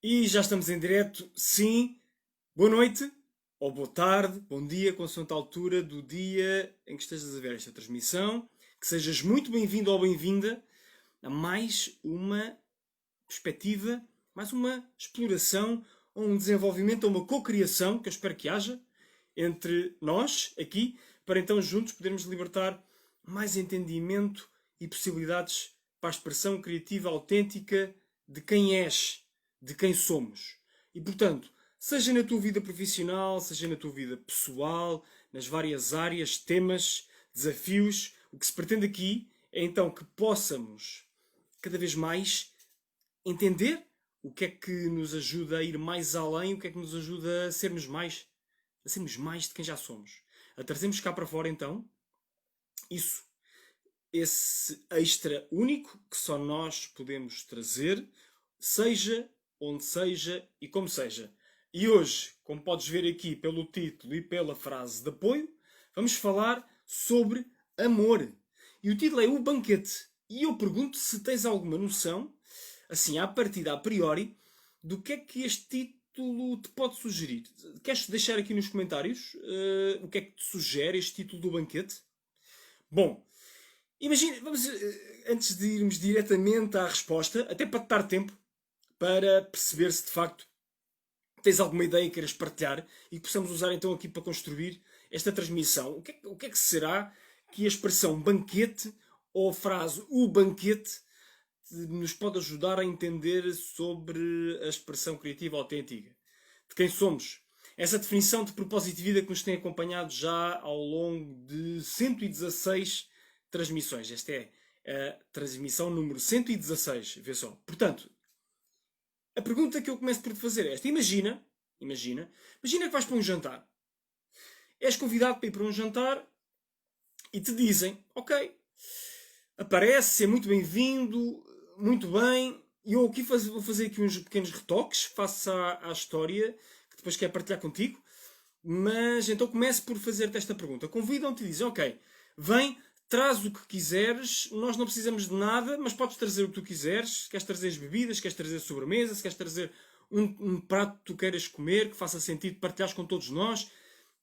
E já estamos em direto, sim. Boa noite, ou boa tarde, bom dia, consoante a altura do dia em que estejas a ver esta transmissão. Que sejas muito bem-vindo ou bem-vinda a mais uma perspectiva, mais uma exploração, ou um desenvolvimento, ou uma cocriação, que eu espero que haja, entre nós, aqui, para então juntos podermos libertar mais entendimento e possibilidades para a expressão criativa autêntica de quem és, de quem somos. E portanto, seja na tua vida profissional, seja na tua vida pessoal, nas várias áreas, temas, desafios, o que se pretende aqui é então que possamos cada vez mais entender o que é que nos ajuda a ir mais além, o que é que nos ajuda a sermos mais de quem já somos. A trazermos cá para fora então isso, esse extra único que só nós podemos trazer, seja onde seja e como seja. E hoje, como podes ver aqui pelo título e pela frase de apoio, vamos falar sobre amor. E o título é O Banquete. E eu pergunto se tens alguma noção, assim, à partida, a priori, do que é que este título te pode sugerir. Queres deixar aqui nos comentários o que é que te sugere este título do Banquete? Bom, imagina, antes de irmos diretamente à resposta, até para te dar tempo para perceber se de facto tens alguma ideia que queiras partilhar e que possamos usar então aqui para construir esta transmissão. O que é que será que a expressão banquete ou a frase o banquete nos pode ajudar a entender sobre a expressão criativa autêntica? De quem somos? Essa definição de propósito de vida que nos tem acompanhado já ao longo de 116 transmissões. Esta é a transmissão número 116. Vê só. Portanto, a pergunta que eu começo por te fazer é esta. Imagina que vais para um jantar. És convidado para ir para um jantar e te dizem, ok, aparece, é muito bem-vindo, muito bem. E eu aqui vou fazer aqui uns pequenos retoques face à história que depois quero partilhar contigo. Mas então começo por fazer-te esta pergunta. Convidam-te e dizem, ok, vem, traz o que quiseres, nós não precisamos de nada, mas podes trazer o que tu quiseres. Queres trazer as bebidas, queres trazer sobremesa, se queres trazer um prato que tu queiras comer, que faça sentido partilhares com todos nós.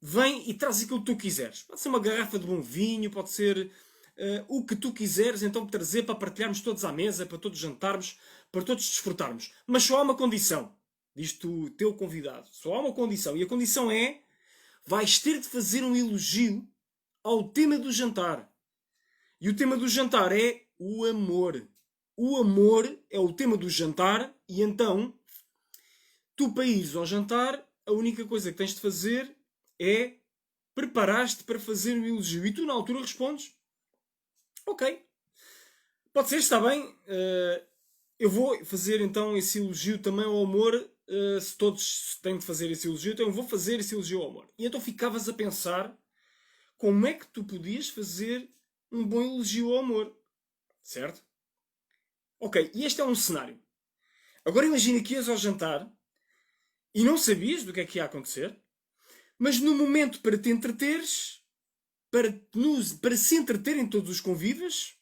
Vem e traz aquilo que tu quiseres. Pode ser uma garrafa de bom vinho, pode ser o que tu quiseres, então trazer para partilharmos todos à mesa, para todos jantarmos, para todos desfrutarmos. Mas só há uma condição, diz-te o teu convidado. Só há uma condição, e a condição é: vais ter de fazer um elogio ao tema do jantar. E o tema do jantar é o amor. O amor é o tema do jantar, e então, tu para ires ao jantar, a única coisa que tens de fazer é preparar-te para fazer um elogio. E tu na altura respondes, ok, pode ser, está bem, eu vou fazer então esse elogio também ao amor. Se todos têm de fazer esse elogio, então eu vou fazer esse elogio ao amor. E então ficavas a pensar como é que tu podias fazer um bom elogio ao amor. Certo? Ok, e este é um cenário. Agora imagina que ias ao jantar e não sabias do que é que ia acontecer, mas no momento para te entreteres, para se entreterem todos os convidas,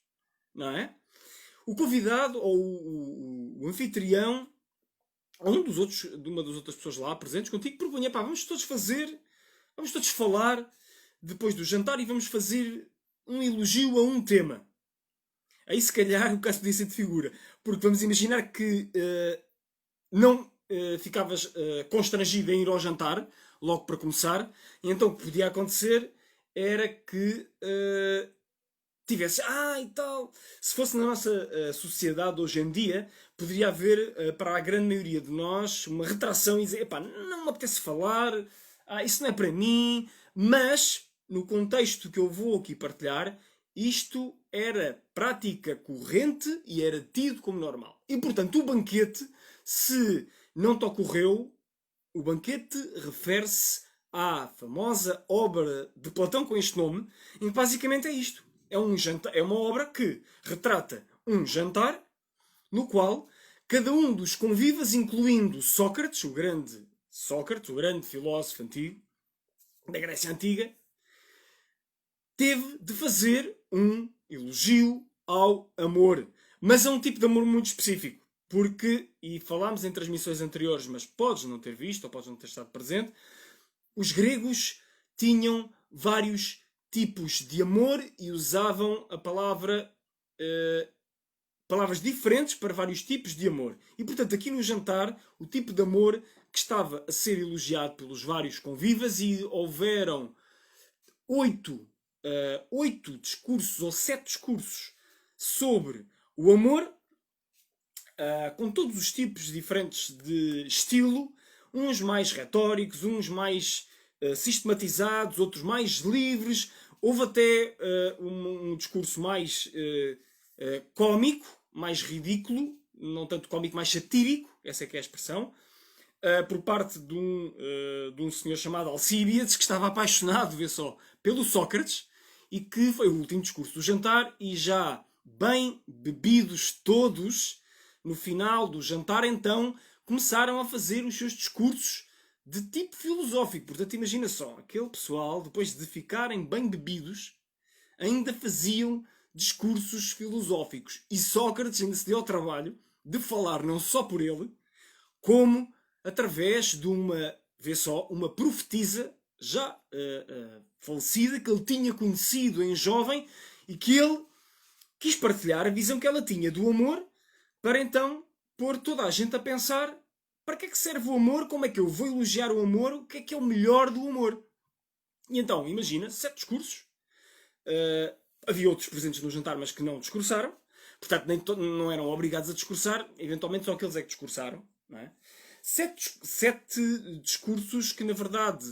não é? O convidado ou o anfitrião ou de uma das outras pessoas lá presentes contigo propunha, pá, vamos todos falar depois do jantar e vamos fazer um elogio a um tema. Aí se calhar o caso podia ser de figura, porque vamos imaginar que não ficavas constrangido em ir ao jantar, logo para começar, e então o que podia acontecer era que tivesses, e tal. Se fosse na nossa sociedade hoje em dia, poderia haver, para a grande maioria de nós, uma retração e dizer, epá, não me apetece falar, isso não é para mim, mas, no contexto que eu vou aqui partilhar, isto era prática corrente e era tido como normal. E, portanto, o banquete, se não te ocorreu, o banquete refere-se à famosa obra de Platão com este nome, em que basicamente é isto. É uma obra que retrata um jantar no qual cada um dos convivas, incluindo Sócrates, o grande filósofo antigo da Grécia Antiga, teve de fazer um elogio ao amor. Mas é um tipo de amor muito específico. porque, e falámos em transmissões anteriores, mas podes não ter visto ou podes não ter estado presente, os gregos tinham vários tipos de amor e usavam a palavras diferentes para vários tipos de amor. E portanto, aqui no jantar, o tipo de amor que estava a ser elogiado pelos vários convivas, e houveram 8 discursos ou 7 discursos sobre o amor, com todos os tipos diferentes de estilo, uns mais retóricos, uns mais sistematizados, outros mais livres. Houve até um discurso mais cómico, mais ridículo, não tanto cómico, mais satírico, essa é que é a expressão, por parte de um senhor chamado Alcíbiades, que estava apaixonado, vê só, pelo Sócrates, e que foi o último discurso do jantar, e já bem bebidos todos, no final do jantar, então, começaram a fazer os seus discursos de tipo filosófico. Portanto, imagina só, aquele pessoal, depois de ficarem bem bebidos, ainda faziam discursos filosóficos. E Sócrates ainda se deu ao trabalho de falar não só por ele, como através de uma profetisa já falecida, que ele tinha conhecido em jovem, e que ele quis partilhar a visão que ela tinha do amor, para então pôr toda a gente a pensar: para que é que serve o amor? Como é que eu vou elogiar o amor? O que é o melhor do amor? E então, imagina, 7 discursos. Havia outros presentes no jantar, mas que não discursaram. Portanto, não eram obrigados a discursar. Eventualmente só aqueles é que discursaram. Não é? 7 discursos que, na verdade,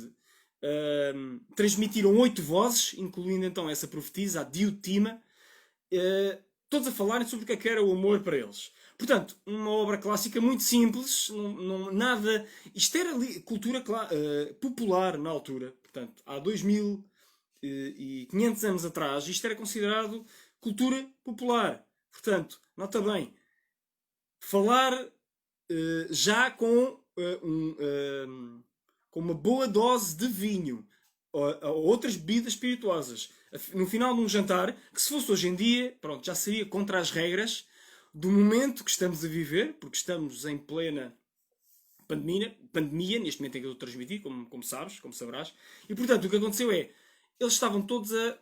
transmitiram 8 vozes, incluindo então essa profetisa, a Diotima, todos a falarem sobre o que era o amor para eles. Portanto, uma obra clássica muito simples, nada. Isto era cultura popular na altura. Portanto, há 2500 anos atrás, isto era considerado cultura popular. Portanto, nota bem, falar já com uma boa dose de vinho ou outras bebidas espirituosas no final de um jantar, que se fosse hoje em dia, pronto, já seria contra as regras do momento que estamos a viver, porque estamos em plena pandemia, neste momento em que eu estou a transmitir, como sabes, como saberás. E portanto, o que aconteceu é, eles estavam todos a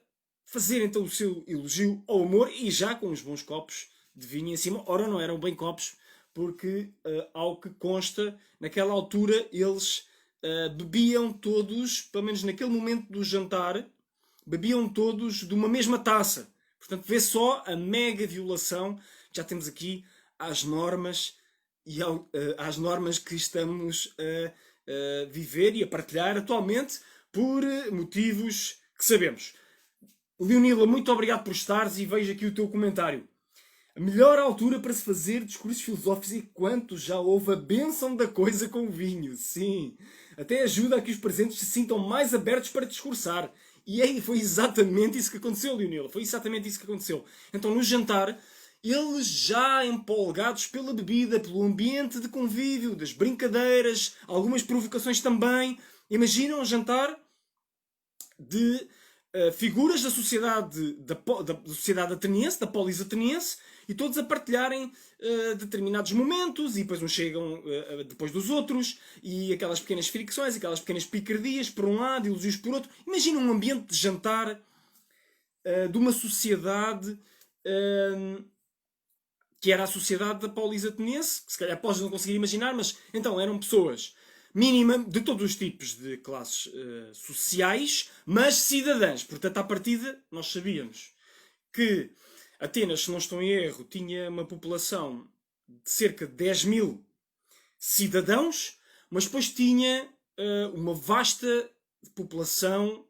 fazer então o seu elogio ao amor, e já com uns bons copos de vinho em cima. Ora, não eram bem copos, porque ao que consta, naquela altura eles bebiam todos, pelo menos naquele momento do jantar, bebiam todos de uma mesma taça. Portanto, vê só a mega violação que já temos aqui às normas e às normas que estamos a viver e a partilhar atualmente por motivos que sabemos. Leonila, muito obrigado por estares, e vejo aqui o teu comentário. A melhor altura para se fazer discursos filosóficos é quando já houve a bênção da coisa com o vinho. Sim, até ajuda a que os presentes se sintam mais abertos para discursar. E aí foi exatamente isso que aconteceu, Leonila. Foi exatamente isso que aconteceu. Então, no jantar, eles já empolgados pela bebida, pelo ambiente de convívio, das brincadeiras, algumas provocações também. Imaginam um jantar de figuras da sociedade, da sociedade ateniense, da polis ateniense, e todos a partilharem determinados momentos, e depois uns chegam depois dos outros, e aquelas pequenas fricções, aquelas pequenas picardias por um lado e elogios por outro. Imagina um ambiente de jantar de uma sociedade que era a sociedade da polis ateniense, que se calhar podes não conseguir imaginar, mas então eram pessoas mínima de todos os tipos de classes sociais, mas cidadãs. Portanto, à partida, nós sabíamos que Atenas, se não estou em erro, tinha uma população de cerca de 10.000 cidadãos, mas depois tinha uma vasta população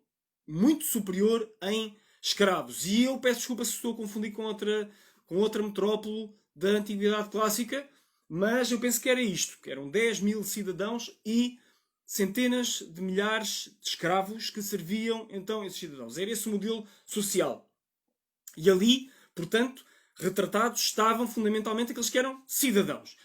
muito superior em escravos. E eu peço desculpa se estou a confundir com outra metrópole da Antiguidade Clássica, mas eu penso que era isto, que eram 10.000 cidadãos e centenas de milhares de escravos que serviam então esses cidadãos. Era esse o modelo social. E ali, portanto, retratados estavam fundamentalmente aqueles que eram cidadãos,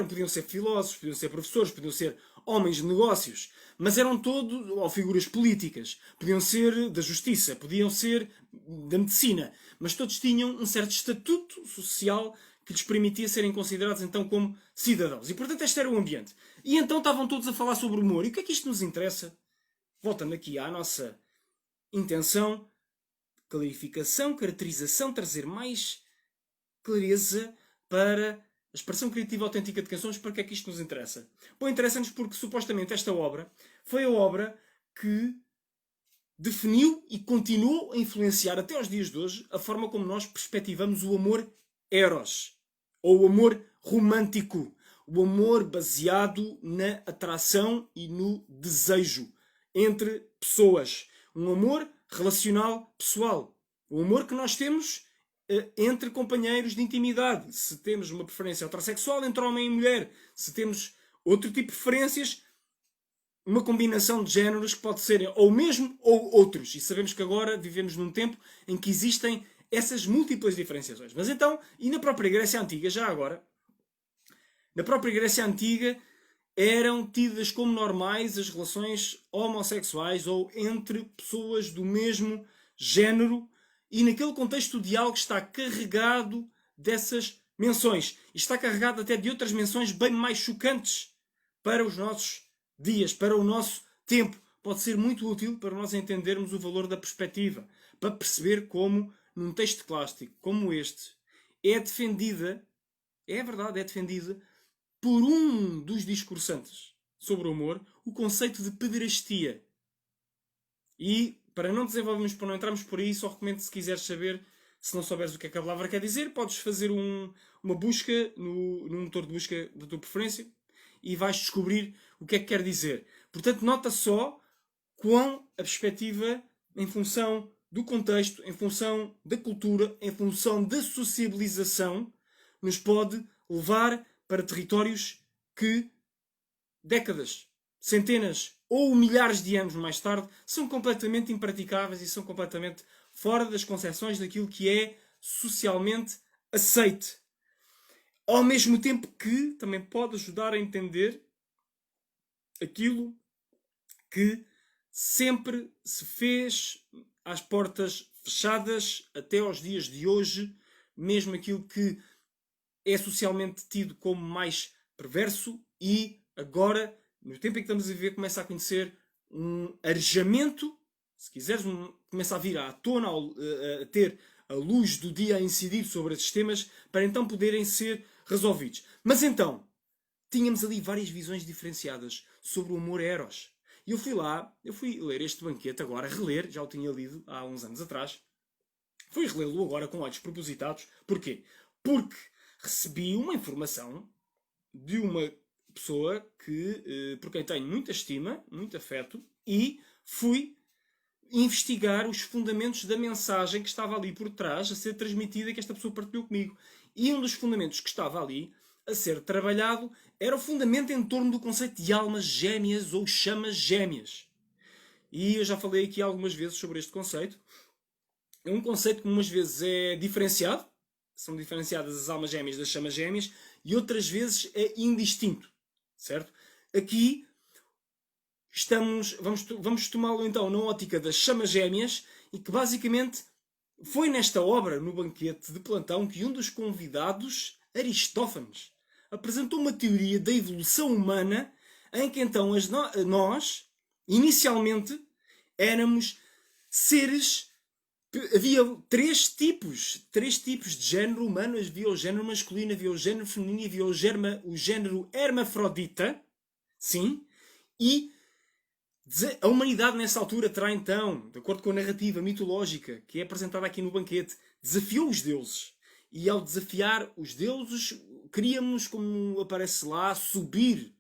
podiam ser filósofos, podiam ser professores, podiam ser homens de negócios, mas eram todos, ou figuras políticas, podiam ser da justiça, podiam ser da medicina, mas todos tinham um certo estatuto social que lhes permitia serem considerados então como cidadãos. E portanto este era o ambiente. E então estavam todos a falar sobre o humor. E o que é que isto nos interessa? Voltando aqui à nossa intenção, clarificação, caracterização, trazer mais clareza para a expressão criativa autêntica de canções. Para que é que isto nos interessa? Bom, interessa-nos porque supostamente esta obra foi a obra que definiu e continuou a influenciar até aos dias de hoje a forma como nós perspectivamos o amor eros, ou o amor romântico, o amor baseado na atração e no desejo entre pessoas, um amor relacional pessoal, o amor que nós temos entre companheiros de intimidade, se temos uma preferência heterossexual entre homem e mulher, se temos outro tipo de preferências, uma combinação de géneros que pode ser ou mesmo ou outros. E sabemos que agora vivemos num tempo em que existem essas múltiplas diferenciações. Mas então, e na própria Grécia Antiga, já agora, na própria Grécia Antiga eram tidas como normais as relações homossexuais ou entre pessoas do mesmo género, e naquele contexto o diálogo está carregado dessas menções. E está carregado até de outras menções bem mais chocantes para os nossos dias, para o nosso tempo. Pode ser muito útil para nós entendermos o valor da perspectiva, para perceber como, num texto clássico como este, é defendida, é verdade, é defendida por um dos discursantes sobre o humor, o conceito de pederastia. E, para não desenvolvermos, para não entrarmos por aí, só recomendo, se quiseres saber, se não souberes o que é que a palavra quer dizer, podes fazer uma busca no motor de busca da tua preferência e vais descobrir o que é que quer dizer. Portanto, nota só quão a perspectiva, em função do contexto, em função da cultura, em função da sociabilização, nos pode levar para territórios que décadas, centenas ou milhares de anos mais tarde são completamente impraticáveis e são completamente fora das concepções daquilo que é socialmente aceite. Ao mesmo tempo que também pode ajudar a entender aquilo que sempre se fez às portas fechadas até aos dias de hoje, mesmo aquilo que é socialmente tido como mais perverso, e agora, no tempo em que estamos a viver, começa a conhecer um arejamento, se quiseres, começa a vir à tona, a ter a luz do dia a incidir sobre esses temas, para então poderem ser resolvidos. Mas então, tínhamos ali várias visões diferenciadas sobre o amor eros. E eu fui ler este banquete agora, reler, já o tinha lido há uns anos atrás, fui relê-lo agora com olhos propositados. Porquê? Porque recebi uma informação de uma pessoa por quem tenho muita estima, muito afeto, e fui investigar os fundamentos da mensagem que estava ali por trás a ser transmitida, que esta pessoa partilhou comigo. E um dos fundamentos que estava ali a ser trabalhado era o fundamento em torno do conceito de almas gêmeas ou chamas gêmeas. E eu já falei aqui algumas vezes sobre este conceito. É um conceito que umas vezes é diferenciado, são diferenciadas as almas gêmeas das chamas gêmeas, e outras vezes é indistinto, certo? Aqui vamos tomá-lo então na ótica das chamas gêmeas, e que basicamente foi nesta obra, no banquete de Platão, que um dos convidados, Aristófanes, apresentou uma teoria da evolução humana em que então nós, inicialmente, éramos seres. Havia três tipos de género humano. Havia o género masculino, havia o género feminino, havia o género hermafrodita. Sim. E a humanidade nessa altura terá então, de acordo com a narrativa mitológica que é apresentada aqui no banquete, desafiou os deuses. E ao desafiar os deuses, queríamos, como aparece lá, subir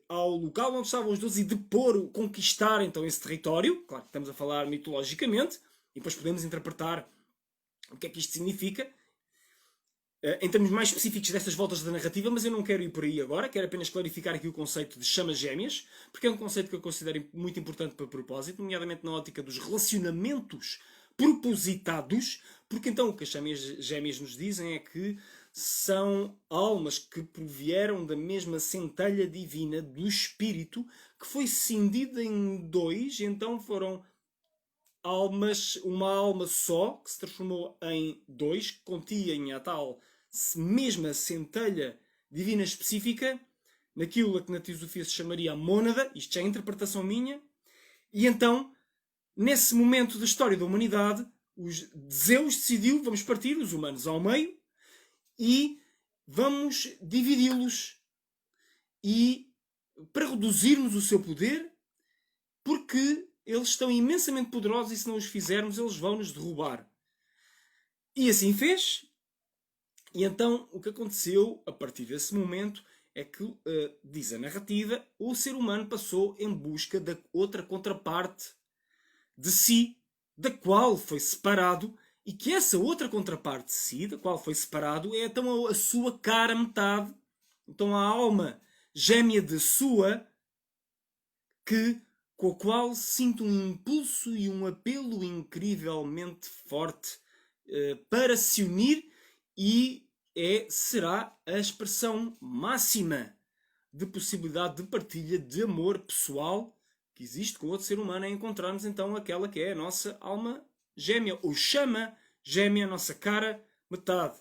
ao local onde estavam os deuses e conquistar então esse território. Claro que estamos a falar mitologicamente, e depois podemos interpretar o que é que isto significa em termos mais específicos destas voltas da narrativa, mas eu não quero ir por aí agora, quero apenas clarificar aqui o conceito de chamas gêmeas, porque é um conceito que eu considero muito importante para propósito, nomeadamente na ótica dos relacionamentos propositados, porque então o que as chamas gêmeas nos dizem é que são almas que provieram da mesma centelha divina do Espírito, que foi cindida em dois, então foram almas, uma alma só, que se transformou em dois, que continha a tal mesma centelha divina específica, naquilo que na teosofia se chamaria a mônada, isto já é a interpretação minha, e então, nesse momento da história da humanidade, Zeus decidiu, vamos partir os humanos ao meio e vamos dividi-los e para reduzirmos o seu poder, porque eles estão imensamente poderosos e se não os fizermos eles vão nos derrubar. E assim fez. E então o que aconteceu a partir desse momento é que, diz a narrativa, o ser humano passou em busca da outra contraparte de si, da qual foi separado, e que essa outra contraparte de si, da qual foi separado, é então a sua cara metade, então a alma gêmea de sua, com a qual sinto um impulso e um apelo incrivelmente forte para se unir, e será a expressão máxima de possibilidade de partilha de amor pessoal que existe com outro ser humano, é encontrarmos então aquela que é a nossa alma gêmea, ou chama gêmea, a nossa cara metade.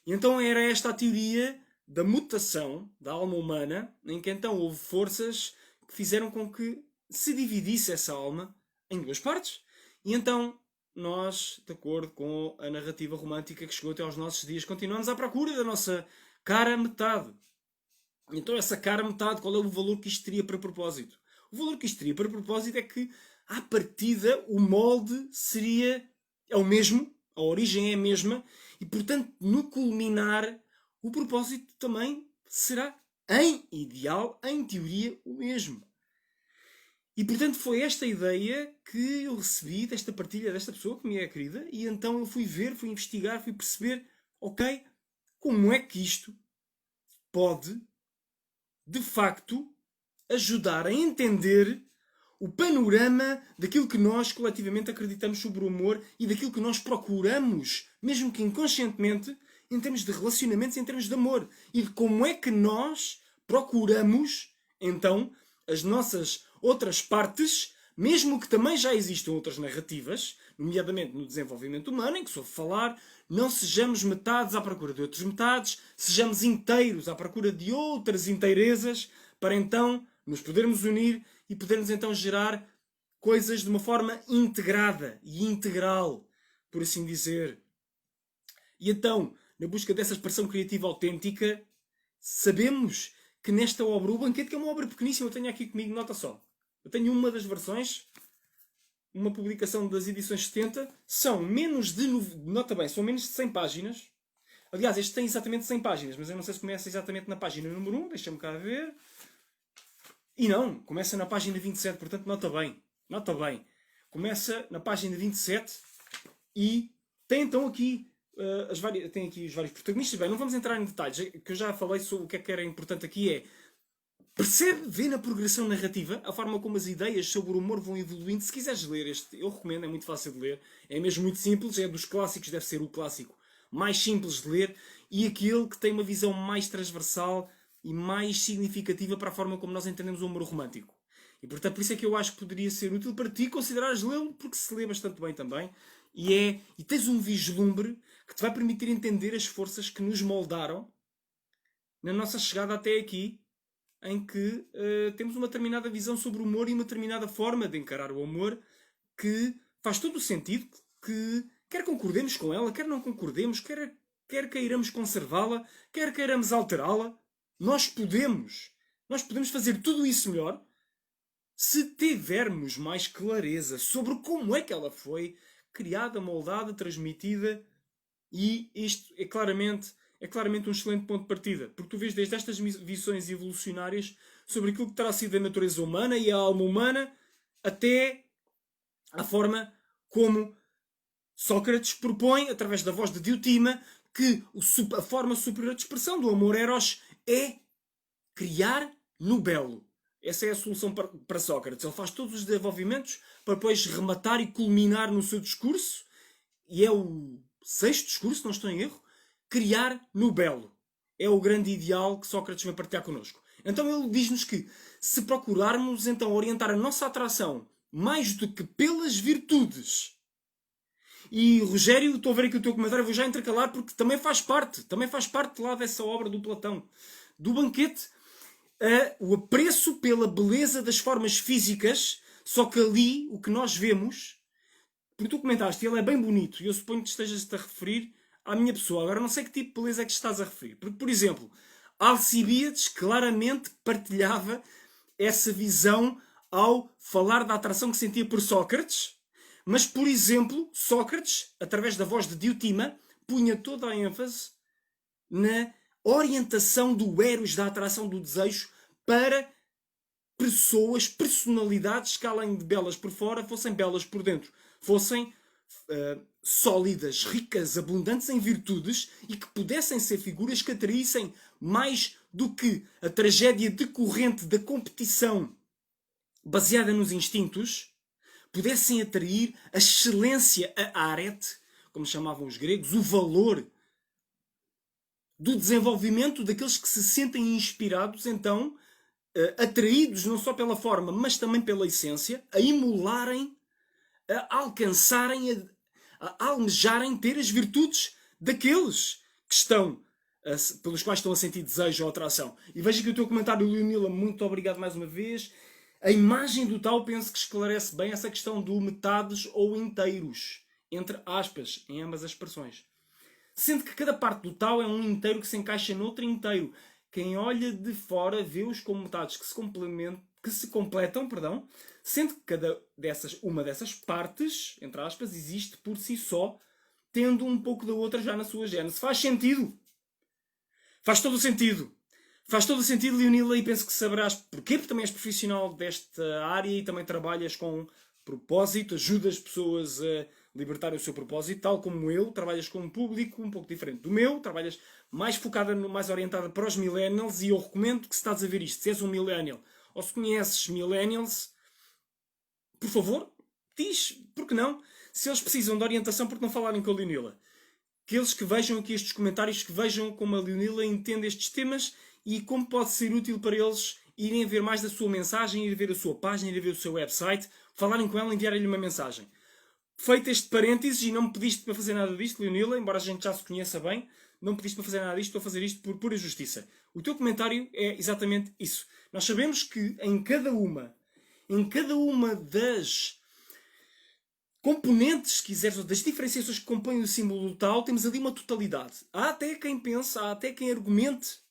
E então era esta a teoria da mutação da alma humana, em que então houve forças que fizeram com que se dividisse essa alma em duas partes. E então nós, de acordo com a narrativa romântica que chegou até aos nossos dias, continuamos à procura da nossa cara metade. Então essa cara metade, qual é o valor que isto teria para propósito? O valor que isto teria para propósito é que, à partida, o molde é o mesmo, a origem é a mesma, e portanto, no culminar, o propósito também será, em ideal, em teoria, o mesmo. E portanto foi esta ideia que eu recebi desta partilha desta pessoa que me é querida, e então eu fui ver, fui investigar, fui perceber, ok, como é que isto pode, de facto, ajudar a entender o panorama daquilo que nós coletivamente acreditamos sobre o amor e daquilo que nós procuramos, mesmo que inconscientemente, em termos de relacionamentos, em termos de amor. E de como é que nós procuramos, então, as nossas outras partes, mesmo que também já existam outras narrativas, nomeadamente no desenvolvimento humano, em que soube falar, não sejamos metades à procura de outras metades, sejamos inteiros à procura de outras inteirezas, para então nos podermos unir e podermos então gerar coisas de uma forma integrada e integral, por assim dizer. E então, na busca dessa expressão criativa autêntica, sabemos que nesta obra, o Banquete, que é uma obra pequeníssima, eu tenho aqui comigo, nota só. Eu tenho uma das versões, uma publicação das edições 70, são menos de, nota bem, são menos de 100 páginas. Aliás, este tem exatamente 100 páginas, mas eu não sei se começa exatamente na página número 1, deixa-me cá ver. E não, começa na página 27, portanto, nota bem. Nota bem. Começa na página 27 e tem então aqui, tem aqui os vários protagonistas. Bem, não vamos entrar em detalhes, que eu já falei sobre o que é que era importante aqui é percebe, vê na progressão narrativa a forma como as ideias sobre o humor vão evoluindo. Se quiseres ler este, eu recomendo, é muito fácil de ler, é mesmo muito simples, é dos clássicos, deve ser o clássico mais simples de ler e aquele que tem uma visão mais transversal e mais significativa para a forma como nós entendemos o humor romântico. E portanto, por isso é que eu acho que poderia ser útil para ti considerares lê-lo, porque se lê bastante bem também. E tens um vislumbre que te vai permitir entender as forças que nos moldaram na nossa chegada até aqui, em que temos uma determinada visão sobre o humor e uma determinada forma de encarar o humor que faz todo o sentido, que quer concordemos com ela, quer não concordemos, quer queiramos conservá-la, quer queiramos alterá-la, nós podemos fazer tudo isso melhor se tivermos mais clareza sobre como é que ela foi criada, moldada, transmitida, e isto é claramente um excelente ponto de partida, porque tu vês desde estas visões evolucionárias sobre aquilo que terá sido a natureza humana e a alma humana, até a forma como Sócrates propõe, através da voz de Diotima, que a forma superior de expressão do amor eros é criar no belo. Essa é a solução para Sócrates. Ele faz todos os desenvolvimentos para depois rematar e culminar no seu discurso, e é o sexto discurso, se não estou em erro, criar no belo. É o grande ideal que Sócrates vai partilhar connosco. Então ele diz-nos que se procurarmos então orientar a nossa atração mais do que pelas virtudes E Rogério, estou a ver aqui o teu comentário, vou já intercalar porque também faz parte lá dessa obra do Platão. Do banquete, o apreço pela beleza das formas físicas, só que ali o que nós vemos, porque tu comentaste, ele é bem bonito, e eu suponho que estejas-te a referir à minha pessoa. Agora não sei que tipo de beleza é que estás a referir. Porque, por exemplo, Alcibíades claramente partilhava essa visão ao falar da atração que sentia por Sócrates, mas, por exemplo, Sócrates, através da voz de Diotima, punha toda a ênfase na orientação do eros, da atração do desejo, para pessoas, personalidades que, além de belas por fora, fossem belas por dentro. Fossem sólidas, ricas, abundantes em virtudes e que pudessem ser figuras que atraíssem mais do que a tragédia decorrente da competição baseada nos instintos, pudessem atrair a excelência, a arete, como chamavam os gregos, o valor do desenvolvimento daqueles que se sentem inspirados, então, atraídos não só pela forma, mas também pela essência, a emularem, a alcançarem, a almejarem ter as virtudes daqueles que estão, pelos quais estão a sentir desejo ou atração. E veja que o teu comentário, Leonila, muito obrigado mais uma vez. A imagem do tal penso que esclarece bem essa questão do metades ou inteiros, entre aspas, em ambas as expressões. Sendo que cada parte do tal é um inteiro que se encaixa noutro inteiro. Quem olha de fora vê-os como metades que se completam, sendo que uma dessas partes, entre aspas, existe por si só, tendo um pouco da outra já na sua gênese. Faz sentido. Faz todo o sentido. Faz todo o sentido, Leonila, e penso que saberás porquê, porque também és profissional desta área e também trabalhas com propósito, ajudas pessoas a libertar o seu propósito, tal como eu, trabalhas com um público um pouco diferente do meu, trabalhas mais focada, mais orientada para os millennials, e eu recomendo que, se estás a ver isto, se és um millennial ou se conheces millennials, por favor, diz, por que não? Se eles precisam de orientação, por que não falarem com a Leonila? Que eles que vejam aqui estes comentários, que vejam como a Leonila entende estes temas e como pode ser útil para eles irem ver mais da sua mensagem, ir ver a sua página, ir ver o seu website, falarem com ela e enviarem-lhe uma mensagem. Feito este parênteses, e não me pediste para fazer nada disto, Leonila, embora a gente já se conheça bem, não me pediste para fazer nada disto, estou a fazer isto por pura justiça. O teu comentário é exatamente isso. Nós sabemos que em cada uma das componentes, se quiseres, ou das diferenciações que compõem o símbolo do tal, temos ali uma totalidade. Há até quem pense, há até quem argumente.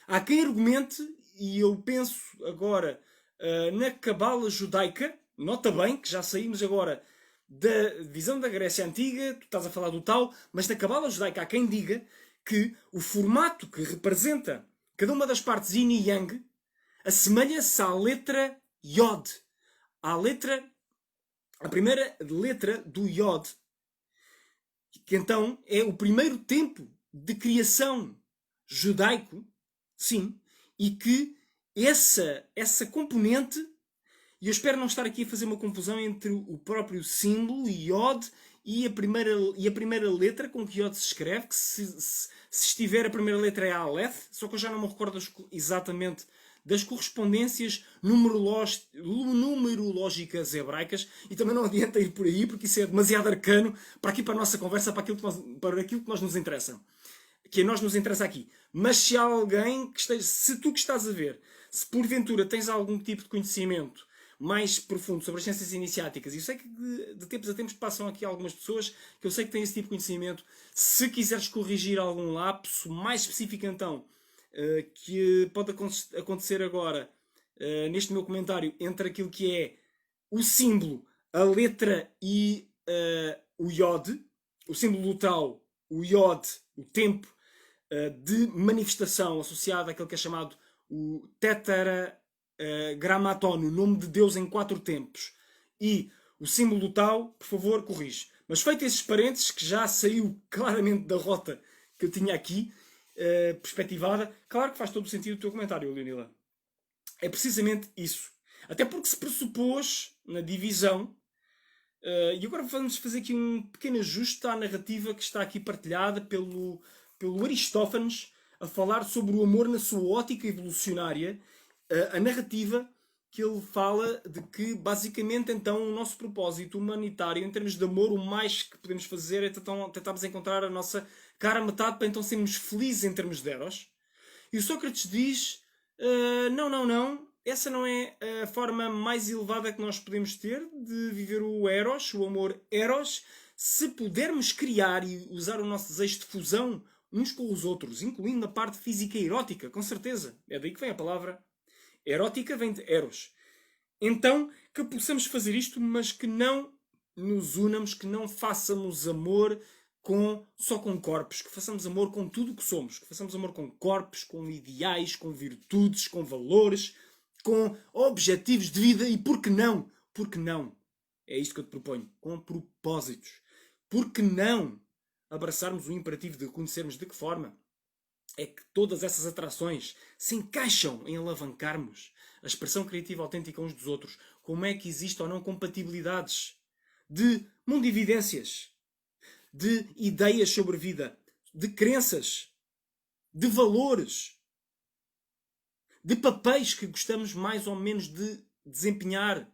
Há quem argumente, e eu penso agora na cabala judaica, nota bem que já saímos agora da visão da Grécia Antiga, tu estás a falar do tal, mas da cabala judaica há quem diga que o formato que representa cada uma das partes yin e yang assemelha-se à letra Yod. A primeira letra do Yod, que então é o primeiro tempo de criação judaico, sim, e que essa componente, e eu espero não estar aqui a fazer uma confusão entre o próprio símbolo, Yod, e a primeira letra com que Yod se escreve, que se estiver a primeira letra é Aleph, só que eu já não me recordo exatamente das correspondências numerológicas hebraicas, e também não adianta ir por aí, porque isso é demasiado arcano para aqui, para a nossa conversa, para aquilo que nós nos interessa. Que a nós nos interessa aqui. Mas se há alguém que esteja, se tu que estás a ver, se porventura tens algum tipo de conhecimento mais profundo sobre as ciências iniciáticas, e eu sei que de tempos a tempos passam aqui algumas pessoas que eu sei que têm esse tipo de conhecimento, se quiseres corrigir algum lapso mais específico então, que pode acontecer agora, neste meu comentário, entre aquilo que é o símbolo, a letra e o Yod, o símbolo do Tau, o Yod, o tempo de manifestação associado àquele que é chamado o Tetragrammaton, o nome de Deus em 4 tempos, e o símbolo do Tau, por favor, corrige. Mas feito esses parênteses, que já saiu claramente da rota que eu tinha aqui, perspectivada, claro que faz todo o sentido o teu comentário, Leonila. É precisamente isso. Até porque se pressupôs na divisão, e agora vamos fazer aqui um pequeno ajuste à narrativa que está aqui partilhada pelo Aristófanes, a falar sobre o amor na sua ótica evolucionária. A narrativa que ele fala de que, basicamente, então, o nosso propósito humanitário, em termos de amor, o mais que podemos fazer é tentarmos encontrar a nossa cara a metade para então sermos felizes em termos de Eros. E o Sócrates diz: não, não, não, essa não é a forma mais elevada que nós podemos ter de viver o Eros, o amor Eros, se pudermos criar e usar o nosso desejo de fusão uns com os outros, incluindo a parte física e erótica, com certeza. É daí que vem a palavra. Erótica vem de Eros. Então, que possamos fazer isto, mas que não nos unamos, que não façamos amor só com corpos, que façamos amor com tudo o que somos, que façamos amor com corpos, com ideais, com virtudes, com valores, com objetivos de vida e por que não? Por que não? É isto que eu te proponho, com propósitos. Por que não abraçarmos o imperativo de conhecermos de que forma é que todas essas atrações se encaixam em alavancarmos a expressão criativa autêntica uns dos outros? Como é que existe ou não compatibilidades de mundividências, de ideias sobre vida, de crenças, de valores, de papéis que gostamos mais ou menos de desempenhar?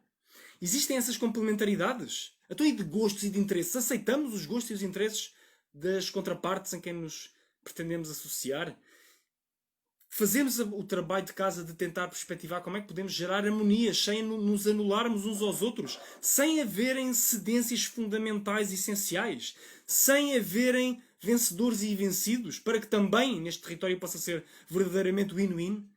Existem essas complementaridades? Então, e de gostos e de interesses? Aceitamos os gostos e os interesses das contrapartes em quem nos pretendemos associar? Fazemos o trabalho de casa de tentar perspectivar como é que podemos gerar harmonias sem nos anularmos uns aos outros, sem haverem cedências fundamentais e essenciais, sem haverem vencedores e vencidos, para que também neste território possa ser verdadeiramente win-win.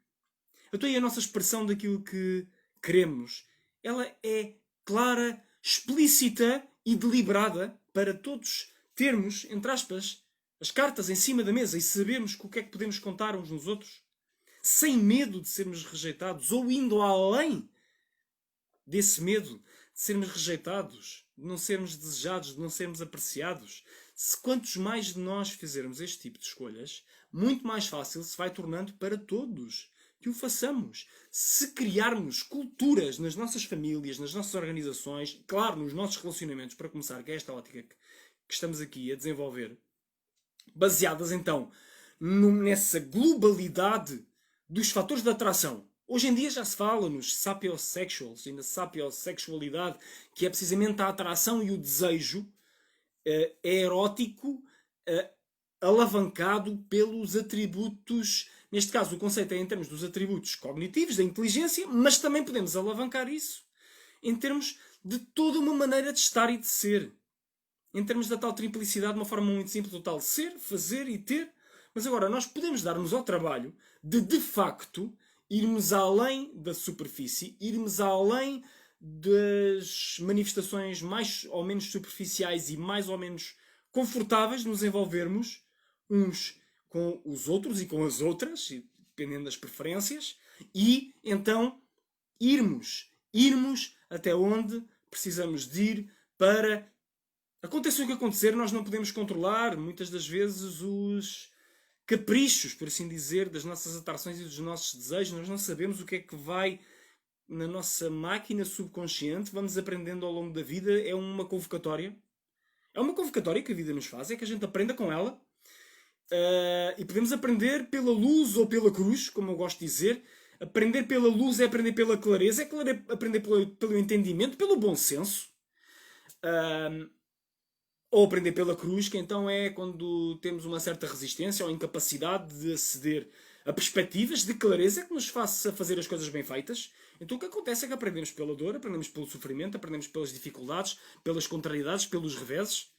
Então, e a nossa expressão daquilo que queremos, ela é clara, explícita e deliberada para todos termos, entre aspas, as cartas em cima da mesa e sabermos com o que é que podemos contar uns nos outros, sem medo de sermos rejeitados ou indo além desse medo de sermos rejeitados, de não sermos desejados, de não sermos apreciados. Se quantos mais de nós fizermos este tipo de escolhas, muito mais fácil se vai tornando para todos que o façamos. Se criarmos culturas nas nossas famílias, nas nossas organizações, claro, nos nossos relacionamentos, para começar, que é esta ótica que estamos aqui a desenvolver, baseadas então nessa globalidade dos fatores de atração. Hoje em dia já se fala nos sapiosexuals e na sapiosexualidade, que é precisamente a atração e o desejo erótico alavancado pelos atributos. Neste caso, o conceito é em termos dos atributos cognitivos, da inteligência, mas também podemos alavancar isso em termos de toda uma maneira de estar e de ser. Em termos da tal triplicidade, de uma forma muito simples, do tal ser, fazer e ter. Mas agora, nós podemos dar-nos ao trabalho de facto, irmos além da superfície, irmos além das manifestações mais ou menos superficiais e mais ou menos confortáveis de nos envolvermos uns com os outros e com as outras, dependendo das preferências, e então irmos até onde precisamos de ir para aconteça o que acontecer. Nós não podemos controlar muitas das vezes os caprichos, por assim dizer, das nossas atrações e dos nossos desejos. Nós não sabemos o que é que vai na nossa máquina subconsciente. Vamos aprendendo ao longo da vida. É uma convocatória. É uma convocatória que a vida nos faz. É que a gente aprenda com ela. E podemos aprender pela luz ou pela cruz, como eu gosto de dizer. Aprender pela luz é aprender pela clareza. É aprender pelo entendimento, pelo bom senso. Ou aprender pela cruz, que então é quando temos uma certa resistência ou incapacidade de aceder a perspectivas de clareza que nos faça fazer as coisas bem feitas. Então o que acontece é que aprendemos pela dor, aprendemos pelo sofrimento, aprendemos pelas dificuldades, pelas contrariedades, pelos reveses.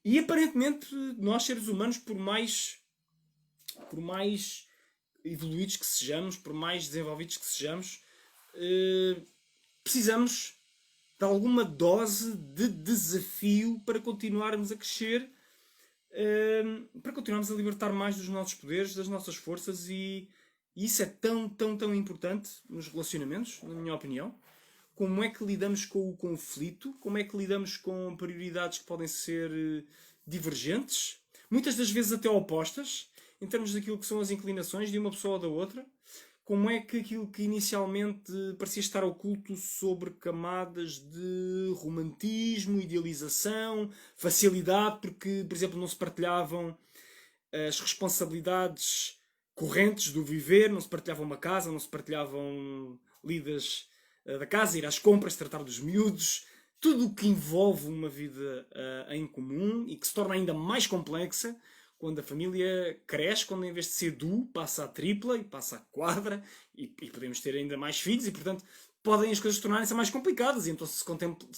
E aparentemente nós, seres humanos, por mais evoluídos que sejamos, por mais desenvolvidos que sejamos, precisamos de alguma dose de desafio para continuarmos a crescer, para continuarmos a libertar mais dos nossos poderes, das nossas forças, e isso é tão, tão, tão importante nos relacionamentos, na minha opinião. Como é que lidamos com o conflito? Como é que lidamos com prioridades que podem ser divergentes? Muitas das vezes até opostas, em termos daquilo que são as inclinações de uma pessoa ou da outra. Como é que aquilo que inicialmente parecia estar oculto sobre camadas de romantismo, idealização, facilidade, porque, por exemplo, não se partilhavam as responsabilidades correntes do viver, não se partilhava uma casa, não se partilhavam lidas da casa, ir às compras, tratar dos miúdos, tudo o que envolve uma vida em comum e que se torna ainda mais complexa quando a família cresce, quando em vez de ser passa a tripla e passa a quadra e podemos ter ainda mais filhos e, portanto, podem as coisas tornarem-se mais complicadas. E então, se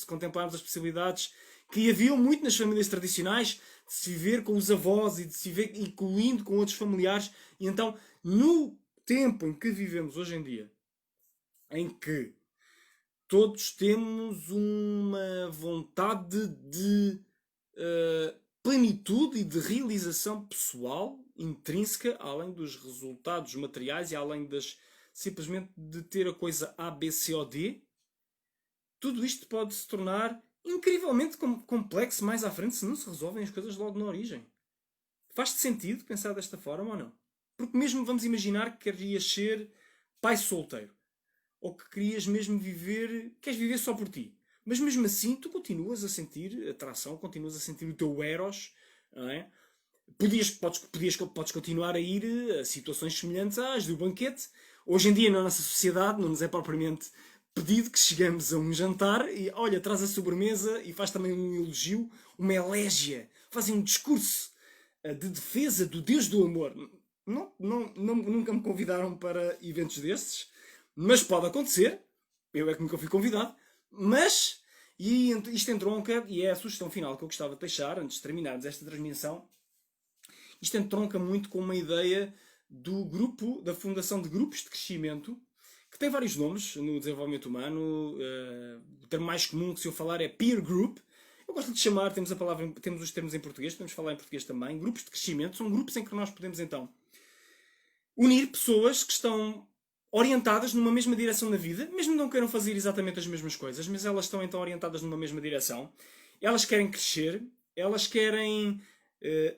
contemplarmos as possibilidades que haviam muito nas famílias tradicionais, de se viver com os avós e de se viver incluindo com outros familiares, e então, no tempo em que vivemos hoje em dia, em que todos temos uma vontade de plenitude e de realização pessoal intrínseca, além dos resultados materiais e além simplesmente de ter a coisa A, B, C ou D, tudo isto pode se tornar incrivelmente complexo mais à frente se não se resolvem as coisas logo na origem. Faz-te sentido pensar desta forma ou não? Porque mesmo vamos imaginar que querias ser pai solteiro. Ou que querias mesmo queres viver só por ti. Mas mesmo assim tu continuas a sentir atração, continuas a sentir o teu eros, não é? Podes continuar a ir a situações semelhantes às do banquete. Hoje em dia na nossa sociedade não nos é propriamente pedido que chegamos a um jantar e olha, traz a sobremesa e faz também um elogio, uma elégia, fazem um discurso de defesa do Deus do amor. Nunca me convidaram para eventos destes, mas pode acontecer. Eu é que nunca fui convidado. Mas, e isto entronca, e é a sugestão final que eu gostava de deixar, antes de terminarmos esta transmissão, isto entronca muito com uma ideia do grupo, da fundação de grupos de crescimento, que tem vários nomes no desenvolvimento humano. O termo mais comum que se eu falar é peer group. Eu gosto de chamar, temos os termos em português, podemos falar em português também. Grupos de crescimento são grupos em que nós podemos então unir pessoas que estão orientadas numa mesma direção na vida, mesmo não queiram fazer exatamente as mesmas coisas, mas elas estão então orientadas numa mesma direção. Elas querem crescer, elas querem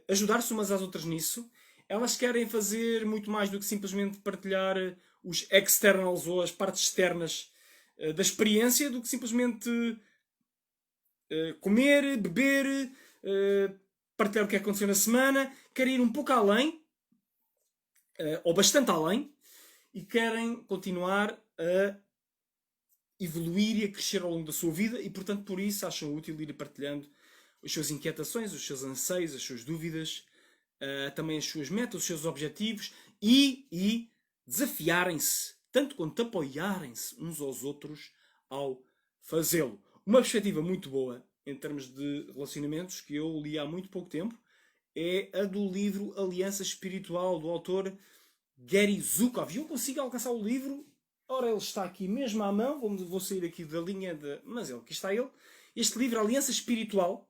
ajudar-se umas às outras nisso, elas querem fazer muito mais do que simplesmente partilhar os externals ou as partes externas da experiência, do que simplesmente comer, beber, partilhar o que aconteceu na semana. Querem ir um pouco além, ou bastante além, e querem continuar a evoluir e a crescer ao longo da sua vida e, portanto, por isso acham útil ir partilhando as suas inquietações, os seus anseios, as suas dúvidas, também as suas metas, os seus objetivos e desafiarem-se, tanto quanto apoiarem-se uns aos outros ao fazê-lo. Uma perspectiva muito boa em termos de relacionamentos que eu li há muito pouco tempo é a do livro Aliança Espiritual, do autor Gary Zukav. Eu consigo alcançar o livro. Ora, ele está aqui mesmo à mão. Vou sair aqui da linha de... Mas aqui está ele. Este livro, Aliança Espiritual,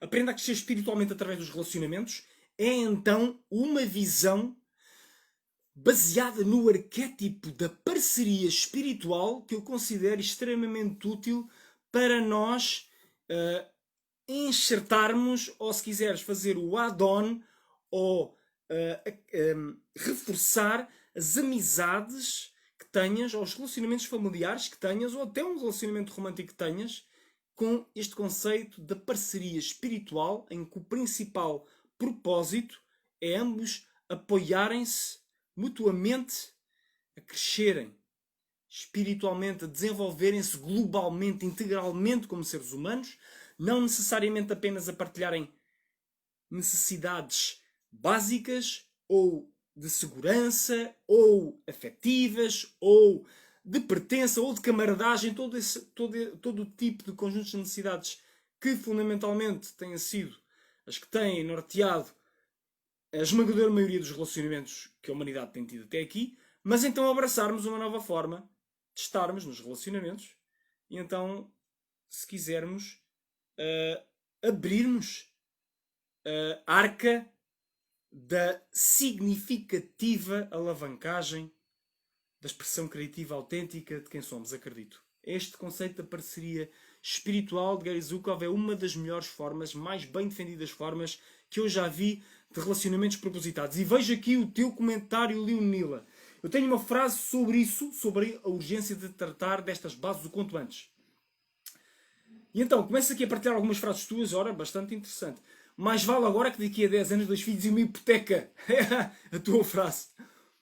Aprenda a crescer espiritualmente através dos relacionamentos, é então uma visão baseada no arquétipo da parceria espiritual que eu considero extremamente útil para nós enxertarmos, ou se quiseres fazer o add-on, ou reforçar as amizades que tenhas, ou os relacionamentos familiares que tenhas, ou até um relacionamento romântico que tenhas, com este conceito da parceria espiritual, em que o principal propósito é ambos apoiarem-se mutuamente a crescerem espiritualmente, a desenvolverem-se globalmente, integralmente como seres humanos, não necessariamente apenas a partilharem necessidades básicas ou de segurança, ou afetivas, ou de pertença, ou de camaradagem, todo o tipo de conjuntos de necessidades que fundamentalmente têm sido as que têm norteado a esmagadora maioria dos relacionamentos que a humanidade tem tido até aqui, mas então abraçarmos uma nova forma de estarmos nos relacionamentos e então, se quisermos, abrirmos a arca da significativa alavancagem da expressão criativa autêntica de quem somos, acredito. Este conceito da parceria espiritual de Gary Zukav é uma das melhores formas, mais bem defendidas formas que eu já vi de relacionamentos propositados. E vejo aqui o teu comentário, Leonila. Eu tenho uma frase sobre isso, sobre a urgência de tratar destas bases o quanto antes. E então, começo aqui a partilhar algumas frases tuas, ora, bastante interessante. Mais vale agora que daqui a 10 anos 2 filhos e uma hipoteca. A tua frase.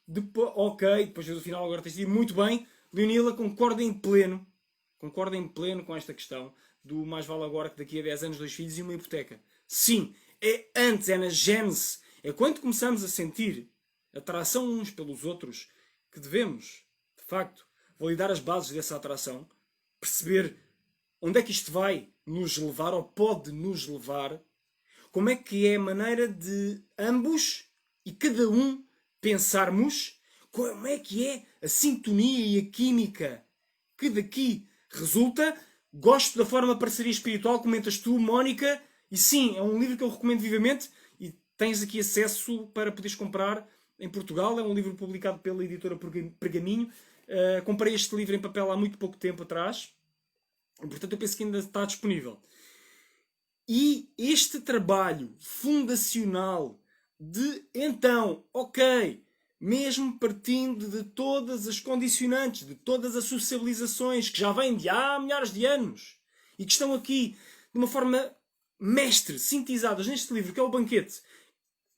Depois no final agora tens de ir muito bem. Leonila concorda em pleno com esta questão do mais vale agora que daqui a 10 anos 2 filhos e uma hipoteca. Sim, é antes, é na gênese. É quando começamos a sentir atração uns pelos outros que devemos, de facto, validar as bases dessa atração, perceber onde é que isto vai nos levar ou pode nos levar, como é que é a maneira de ambos e cada um pensarmos, como é que é a sintonia e a química que daqui resulta. Gosto da forma de parceria espiritual, comentas tu, Mónica, e sim, é um livro que eu recomendo vivamente e tens aqui acesso para poderes comprar em Portugal. É um livro publicado pela editora Pergaminho. Comprei este livro em papel há muito pouco tempo atrás, portanto eu penso que ainda está disponível. E este trabalho fundacional de, então, ok, mesmo partindo de todas as condicionantes, de todas as sociabilizações que já vêm de há milhares de anos e que estão aqui de uma forma mestre, sintetizadas neste livro, que é o Banquete,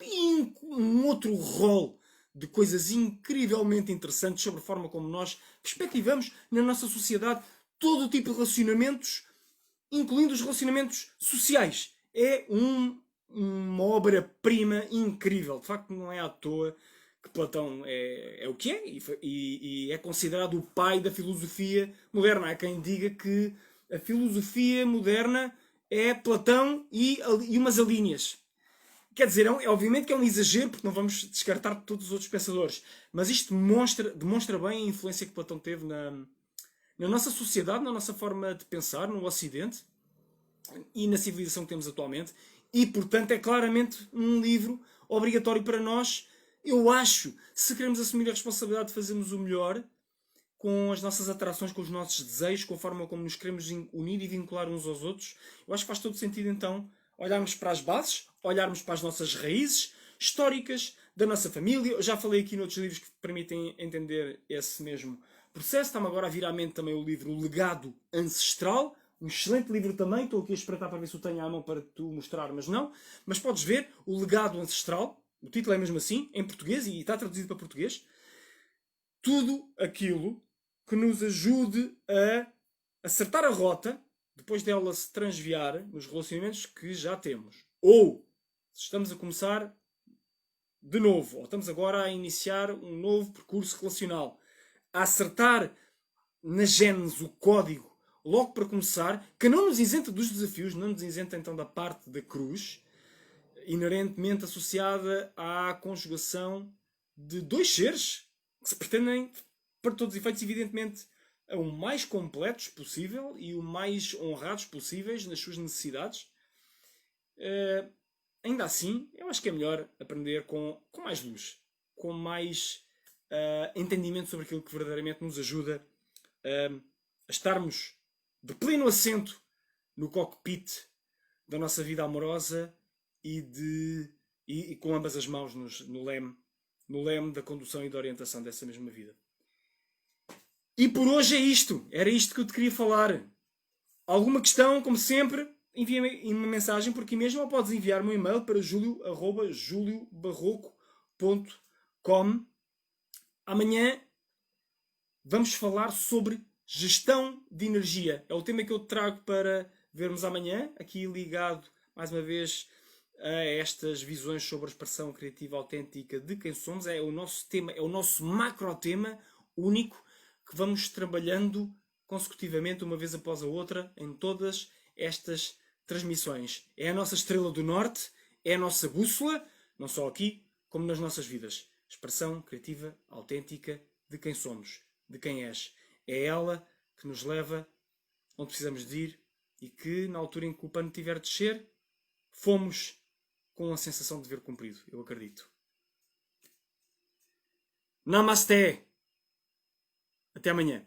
e um outro rol de coisas incrivelmente interessantes sobre a forma como nós perspectivamos na nossa sociedade todo o tipo de relacionamentos, incluindo os relacionamentos sociais. É uma obra-prima incrível. De facto, não é à toa que Platão é o que é e é considerado o pai da filosofia moderna. Há quem diga que a filosofia moderna é Platão e umas alíneas. Quer dizer, obviamente que é um exagero, porque não vamos descartar todos os outros pensadores, mas isto demonstra bem a influência que Platão teve na nossa sociedade, na nossa forma de pensar, no Ocidente e na civilização que temos atualmente. E, portanto, é claramente um livro obrigatório para nós. Eu acho, se queremos assumir a responsabilidade de fazermos o melhor com as nossas atrações, com os nossos desejos, com a forma como nos queremos unir e vincular uns aos outros, eu acho que faz todo sentido, então, olharmos para as bases, olharmos para as nossas raízes históricas da nossa família. Eu já falei aqui noutros livros que permitem entender esse mesmo processo. Está-me agora a vir à mente também o livro O Legado Ancestral, um excelente livro também. Estou aqui a espreitar para ver se o tenho à mão para tu mostrar, mas não. Mas podes ver, O Legado Ancestral, o título é mesmo assim, em português, e está traduzido para português. Tudo aquilo que nos ajude a acertar a rota depois dela se transviar nos relacionamentos que já temos. Ou, se estamos a começar de novo, ou estamos agora a iniciar um novo percurso relacional, a acertar na gênese o código logo para começar, que não nos isenta dos desafios, não nos isenta então da parte da cruz, inerentemente associada à conjugação de dois seres que se pretendem, para todos os efeitos, evidentemente, o mais completos possível e o mais honrados possíveis nas suas necessidades. Ainda assim, eu acho que é melhor aprender com mais luz, com mais entendimento sobre aquilo que verdadeiramente nos ajuda a estarmos de pleno assento no cockpit da nossa vida amorosa e com ambas as mãos no leme da condução e da orientação dessa mesma vida. E por hoje é isto. Era isto que eu te queria falar. Alguma questão, como sempre, envia-me uma mensagem por aqui mesmo ou podes enviar-me um e-mail para julio@juliobarroco.com. Amanhã vamos falar sobre gestão de energia. É o tema que eu trago para vermos amanhã, aqui ligado, mais uma vez, a estas visões sobre a expressão criativa autêntica de quem somos. É o nosso tema, é o nosso macro-tema único que vamos trabalhando consecutivamente, uma vez após a outra, em todas estas transmissões. É a nossa estrela do norte, é a nossa bússola, não só aqui, como nas nossas vidas. Expressão criativa autêntica de quem somos, de quem és. É ela que nos leva onde precisamos de ir e que, na altura em que o pano tiver de descer, fomos com a sensação de dever cumprido, eu acredito. Namasté! Até amanhã.